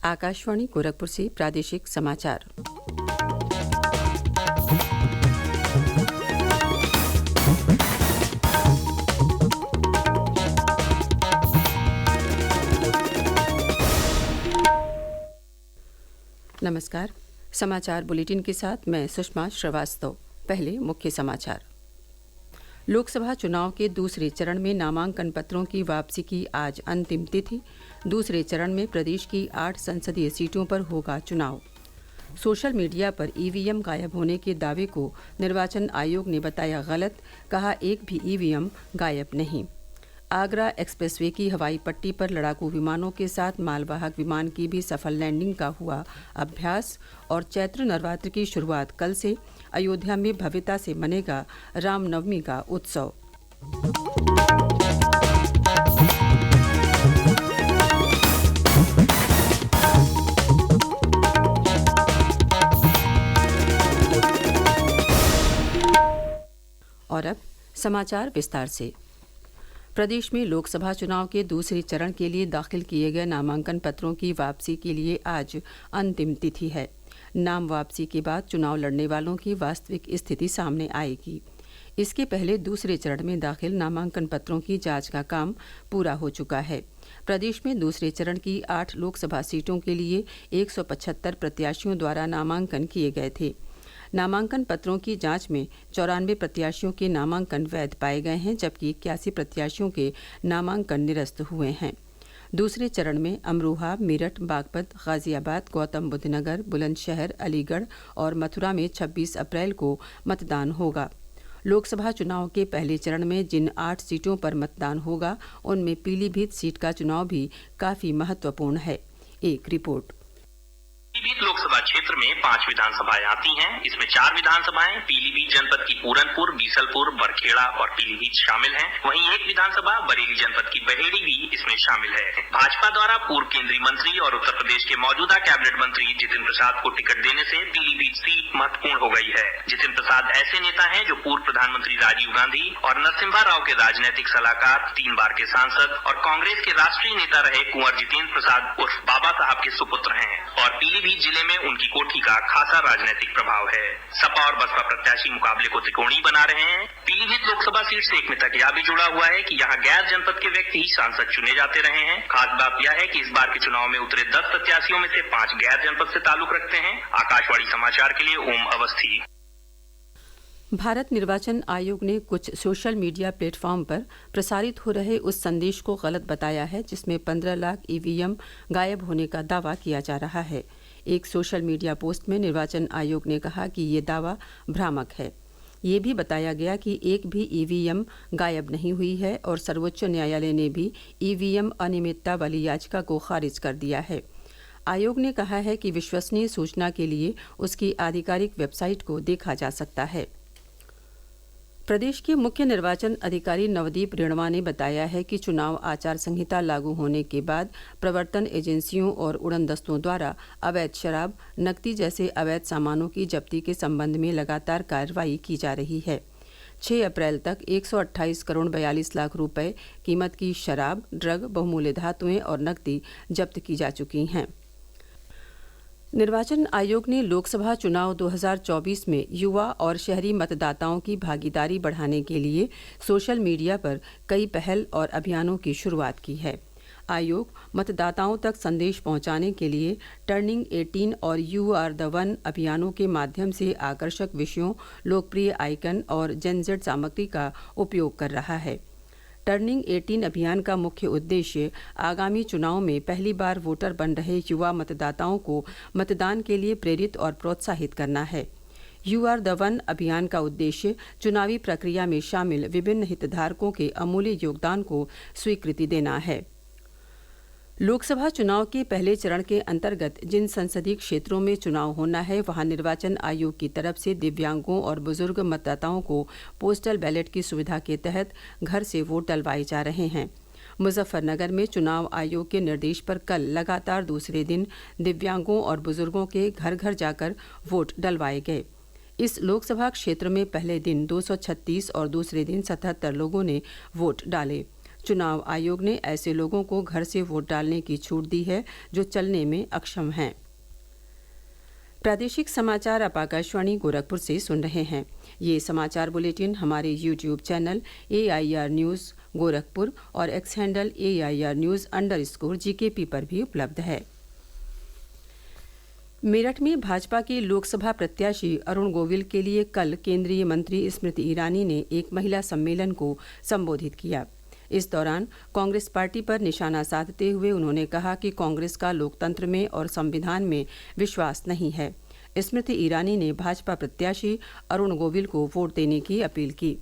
आकाशवाणी गोरखपुर से प्रादेशिक समाचार। नमस्कार। समाचार बुलेटिन के साथ मैं सुषमा श्रीवास्तव। पहले मुख्य समाचार। लोकसभा चुनाव के दूसरे चरण में नामांकन पत्रों की वापसी की आज अंतिम तिथि। दूसरे चरण में प्रदेश की 8 संसदीय सीटों पर होगा चुनाव। सोशल मीडिया पर ईवीएम गायब होने के दावे को निर्वाचन आयोग ने बताया गलत, कहा एक भी ईवीएम गायब नहीं। आगरा एक्सप्रेसवे की हवाई पट्टी पर लड़ाकू विमानों के साथ मालवाहक विमान की भी सफल लैंडिंग का हुआ अभ्यास। और चैत्र नवरात्र की शुरुआत कल से अयोध्या में भव्यता से मनेगा रामनवमी का उत्सव। और अब समाचार विस्तार से। प्रदेश में लोकसभा चुनाव के दूसरे चरण के लिए दाखिल किए गए नामांकन पत्रों की वापसी के लिए आज अंतिम तिथि है। नाम वापसी के बाद चुनाव लड़ने वालों की वास्तविक स्थिति सामने आएगी। इसके पहले दूसरे चरण में दाखिल नामांकन पत्रों की जांच का काम पूरा हो चुका है। प्रदेश में दूसरे चरण की 8 लोकसभा सीटों के लिए 175 प्रत्याशियों द्वारा नामांकन किए गए थे। नामांकन पत्रों की जांच में 94 प्रत्याशियों के नामांकन वैध पाए गए हैं, जबकि 81 प्रत्याशियों के नामांकन निरस्त हुए हैं। दूसरे चरण में अमरोहा, मेरठ, बागपत, गाजियाबाद, गौतम बुद्ध नगर, बुलंदशहर, अलीगढ़ और मथुरा में 26 अप्रैल को मतदान होगा। लोकसभा चुनाव के पहले चरण में जिन 8 सीटों पर मतदान होगा, उनमें पीलीभीत सीट का चुनाव भी काफी महत्वपूर्ण है। एक रिपोर्ट। पीलीभीत लोकसभा क्षेत्र में 5 विधानसभाएं आती हैं। इसमें 4 विधानसभाएं पीलीभीत जनपद की पूरनपुर, बीसलपुर, बरखेड़ा और पीलीभीत शामिल हैं। वहीं एक विधानसभा बरेली जनपद की बहेड़ी भी इसमें शामिल है। भाजपा द्वारा पूर्व केंद्रीय मंत्री और उत्तर प्रदेश के मौजूदा कैबिनेट मंत्री जितिन प्रसाद को टिकट देने से पीलीभीत सीट महत्वपूर्ण हो गई है। जितिन प्रसाद ऐसे नेता हैं जो पूर्व प्रधानमंत्री राजीव गांधी और नरसिम्हा राव के राजनीतिक सलाहकार, 3 बार के सांसद और कांग्रेस के राष्ट्रीय नेता रहे कुंवर जितेंद्र प्रसाद उर्फ बाबा साहब के सुपुत्र हैं और पीलीभीत जिले में उनकी कोठी का खासा राजनीतिक प्रभाव है। सपा और बसपा प्रत्याशी मुकाबले को त्रिकोणीय बना रहे हैं। पीलीभीत लोकसभा सीट से एक मिथक यह भी जुड़ा हुआ है कि यहाँ गैर जनपद के व्यक्ति ही सांसद चुने जाते रहे हैं। खास बात यह है कि इस बार के चुनाव में उतरे 10 प्रत्याशियों में से 5 गैर जनपद से ताल्लुक रखते हैं। आकाशवाणी समाचार के लिए ओम अवस्थी। भारत निर्वाचन आयोग ने कुछ सोशल मीडिया प्लेटफॉर्म पर प्रसारित हो रहे उस संदेश को गलत बताया है जिसमें 15 लाख ईवीएम गायब होने का दावा किया जा रहा है। एक सोशल मीडिया पोस्ट में निर्वाचन आयोग ने कहा कि ये दावा भ्रामक है। ये भी बताया गया कि एक भी ईवीएम गायब नहीं हुई है और सर्वोच्च न्यायालय ने भी ईवीएम अनियमितता वाली याचिका को खारिज कर दिया है। आयोग ने कहा है कि विश्वसनीय सूचना के लिए उसकी आधिकारिक वेबसाइट को देखा जा सकता है। प्रदेश के मुख्य निर्वाचन अधिकारी नवदीप रेणवा ने बताया है कि चुनाव आचार संहिता लागू होने के बाद प्रवर्तन एजेंसियों और उड़न दस्तों द्वारा अवैध शराब, नकदी जैसे अवैध सामानों की जब्ती के संबंध में लगातार कार्रवाई की जा रही है। 6 अप्रैल तक 128 करोड़ 42 लाख रुपए कीमत की शराब, ड्रग, बहुमूल्य धातुएं और नकदी जब्त की जा चुकी हैं। निर्वाचन आयोग ने लोकसभा चुनाव 2024 में युवा और शहरी मतदाताओं की भागीदारी बढ़ाने के लिए सोशल मीडिया पर कई पहल और अभियानों की शुरुआत की है। आयोग मतदाताओं तक संदेश पहुंचाने के लिए टर्निंग 18 और यू आर द वन अभियानों के माध्यम से आकर्षक विषयों, लोकप्रिय आइकन और जेनजेड सामग्री का उपयोग कर रहा है। टर्निंग 18 अभियान का मुख्य उद्देश्य आगामी चुनाव में पहली बार वोटर बन रहे युवा मतदाताओं को मतदान के लिए प्रेरित और प्रोत्साहित करना है। यू आर द वन अभियान का उद्देश्य चुनावी प्रक्रिया में शामिल विभिन्न हितधारकों के अमूल्य योगदान को स्वीकृति देना है। लोकसभा चुनाव के पहले चरण के अंतर्गत जिन संसदीय क्षेत्रों में चुनाव होना है, वहां निर्वाचन आयोग की तरफ से दिव्यांगों और बुजुर्ग मतदाताओं को पोस्टल बैलेट की सुविधा के तहत घर से वोट डलवाए जा रहे हैं। मुजफ्फरनगर में चुनाव आयोग के निर्देश पर कल लगातार दूसरे दिन दिव्यांगों और बुजुर्गों के घर घर जाकर वोट डलवाए गए। इस लोकसभा क्षेत्र में पहले दिन 236 और दूसरे दिन 77 लोगों ने वोट डाले। चुनाव आयोग ने ऐसे लोगों को घर से वोट डालने की छूट दी है जो चलने में अक्षम हैं। प्रादेशिक समाचार आप आकाशवाणी गोरखपुर से सुन रहे हैं। ये समाचार बुलेटिन हमारे YouTube channel AIR news Gorakhpur और एक्स हैंडल AIR न्यूज़_GKP पर भी उपलब्ध है। मेरठ में भाजपा के लोकसभा प्रत्याशी अरुण गोविल के लिए कल केंद्रीय मंत्री स्मृति ईरानी ने एक महिला सम्मेलन को संबोधित किया। इस दौरान कांग्रेस पार्टी पर निशाना साधते हुए उन्होंने कहा कि कांग्रेस का लोकतंत्र में और संविधान में विश्वास नहीं है। स्मृति ईरानी ने भाजपा प्रत्याशी अरुण गोविल को वोट देने की अपील की।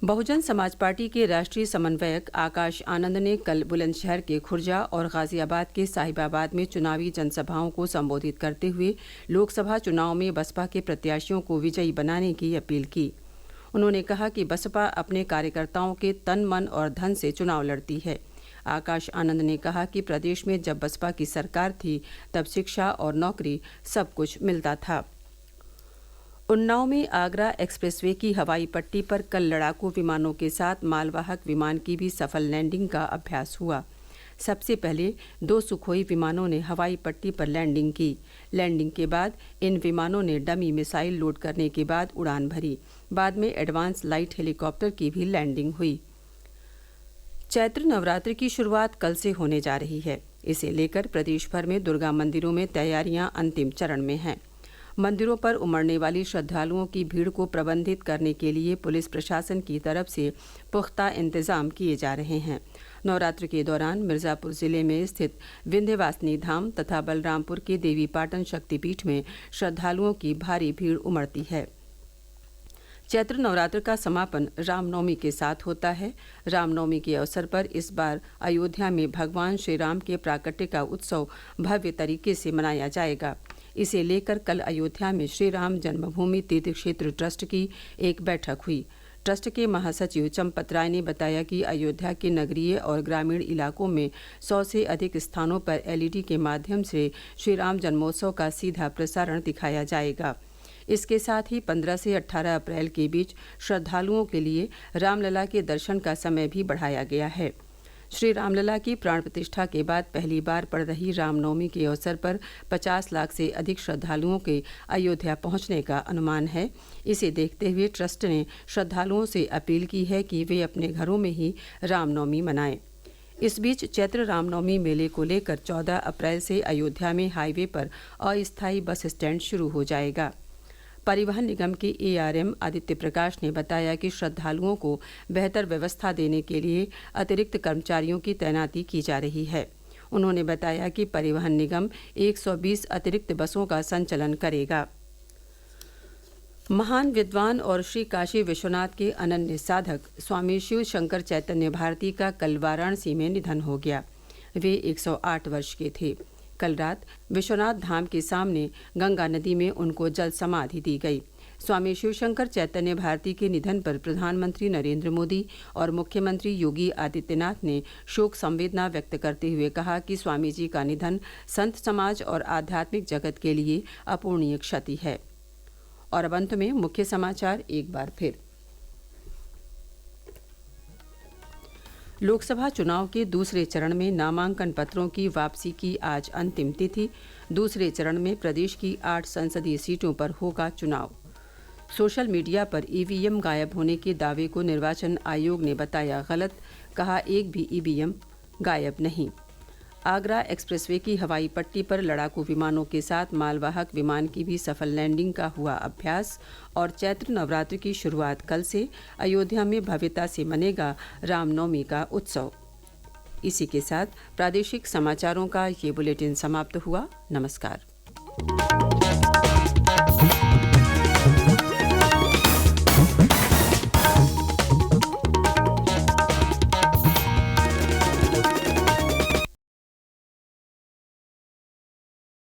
बहुजन समाज पार्टी के राष्ट्रीय समन्वयक आकाश आनंद ने कल बुलंदशहर के खुर्जा और गाजियाबाद के साहिबाबाद में चुनावी जनसभाओं को संबोधित करते हुए लोकसभा चुनाव में बसपा के प्रत्याशियों को विजयी बनाने की अपील की। उन्होंने कहा कि बसपा अपने कार्यकर्ताओं के तन मन और धन से चुनाव लड़ती है। आकाश आनंद ने कहा कि प्रदेश में जब बसपा की सरकार थी तब शिक्षा और नौकरी सब कुछ मिलता था। उन्नाव में आगरा एक्सप्रेसवे की हवाई पट्टी पर कल लड़ाकू विमानों के साथ मालवाहक विमान की भी सफल लैंडिंग का अभ्यास हुआ। सबसे पहले 2 सुखोई विमानों ने हवाई पट्टी पर लैंडिंग की। लैंडिंग के बाद इन विमानों ने डमी मिसाइल लोड करने के बाद उड़ान भरी। बाद में एडवांस लाइट हेलीकॉप्टर की भी लैंडिंग हुई। चैत्र नवरात्र की शुरुआत कल से होने जा रही है। इसे लेकर प्रदेश भर में दुर्गा मंदिरों में तैयारियां अंतिम चरण में हैं। मंदिरों पर उमड़ने वाली श्रद्धालुओं की भीड़ को प्रबंधित करने के लिए पुलिस प्रशासन की तरफ से पुख्ता इंतजाम किए जा रहे हैं। नवरात्र के दौरान मिर्जापुर जिले में स्थित विंध्यवासिनी धाम तथा बलरामपुर के देवीपाटन शक्तिपीठ में श्रद्धालुओं की भारी भीड़ उमड़ती है। चैत्र नवरात्र का समापन रामनवमी के साथ होता है। रामनवमी के अवसर पर इस बार अयोध्या में भगवान श्री राम के प्राकट्य का उत्सव भव्य तरीके से मनाया जाएगा। इसे लेकर कल अयोध्या में श्री राम जन्मभूमि तीर्थ क्षेत्र ट्रस्ट की एक बैठक हुई। ट्रस्ट के महासचिव चंपत राय ने बताया कि अयोध्या के नगरीय और ग्रामीण इलाकों में 100 से अधिक स्थानों पर LED के माध्यम से श्री राम जन्मोत्सव का सीधा प्रसारण दिखाया जाएगा। इसके साथ ही 15 से 18 अप्रैल के बीच श्रद्धालुओं के लिए रामलला के दर्शन का समय भी बढ़ाया गया है। श्री रामलला की प्राण प्रतिष्ठा के बाद पहली बार पड़ रही रामनवमी के अवसर पर 50 लाख से अधिक श्रद्धालुओं के अयोध्या पहुंचने का अनुमान है। इसे देखते हुए ट्रस्ट ने श्रद्धालुओं से अपील की है कि वे अपने घरों में ही रामनवमी मनाएं। इस बीच चैत्र रामनवमी मेले को लेकर 14 अप्रैल से अयोध्या में हाईवे पर अस्थायी बस स्टैंड शुरू हो जाएगा। परिवहन निगम के ARM आदित्य प्रकाश ने बताया कि श्रद्धालुओं को बेहतर व्यवस्था देने के लिए अतिरिक्त कर्मचारियों की तैनाती की जा रही है। उन्होंने बताया कि परिवहन निगम 120 अतिरिक्त बसों का संचालन करेगा। महान विद्वान और श्री काशी विश्वनाथ के अनन्य साधक स्वामी शिव शंकर चैतन्य भारती का कल वाराणसी में निधन हो गया। वे 108 वर्ष के थे। कल रात विश्वनाथ धाम के सामने गंगा नदी में उनको जल समाधि दी गई। स्वामी शिवशंकर चैतन्य भारती के निधन पर प्रधानमंत्री नरेंद्र मोदी और मुख्यमंत्री योगी आदित्यनाथ ने शोक संवेदना व्यक्त करते हुए कहा कि स्वामी जी का निधन संत समाज और आध्यात्मिक जगत के लिए अपूर्णीय क्षति है। और अब अंत में मुख्य समाचार एक बार फिर। लोकसभा चुनाव के दूसरे चरण में नामांकन पत्रों की वापसी की आज अंतिम तिथि। दूसरे चरण में प्रदेश की 8 संसदीय सीटों पर होगा चुनाव। सोशल मीडिया पर EVM गायब होने के दावे को निर्वाचन आयोग ने बताया गलत। कहा एक भी EVM गायब नहीं। आगरा एक्सप्रेसवे की हवाई पट्टी पर लड़ाकू विमानों के साथ मालवाहक विमान की भी सफल लैंडिंग का हुआ अभ्यास। और चैत्र नवरात्र की शुरुआत कल से अयोध्या में भव्यता से मनेगा रामनवमी का उत्सव। इसी के साथ प्रादेशिक समाचारों का ये बुलेटिन समाप्त हुआ। नमस्कार।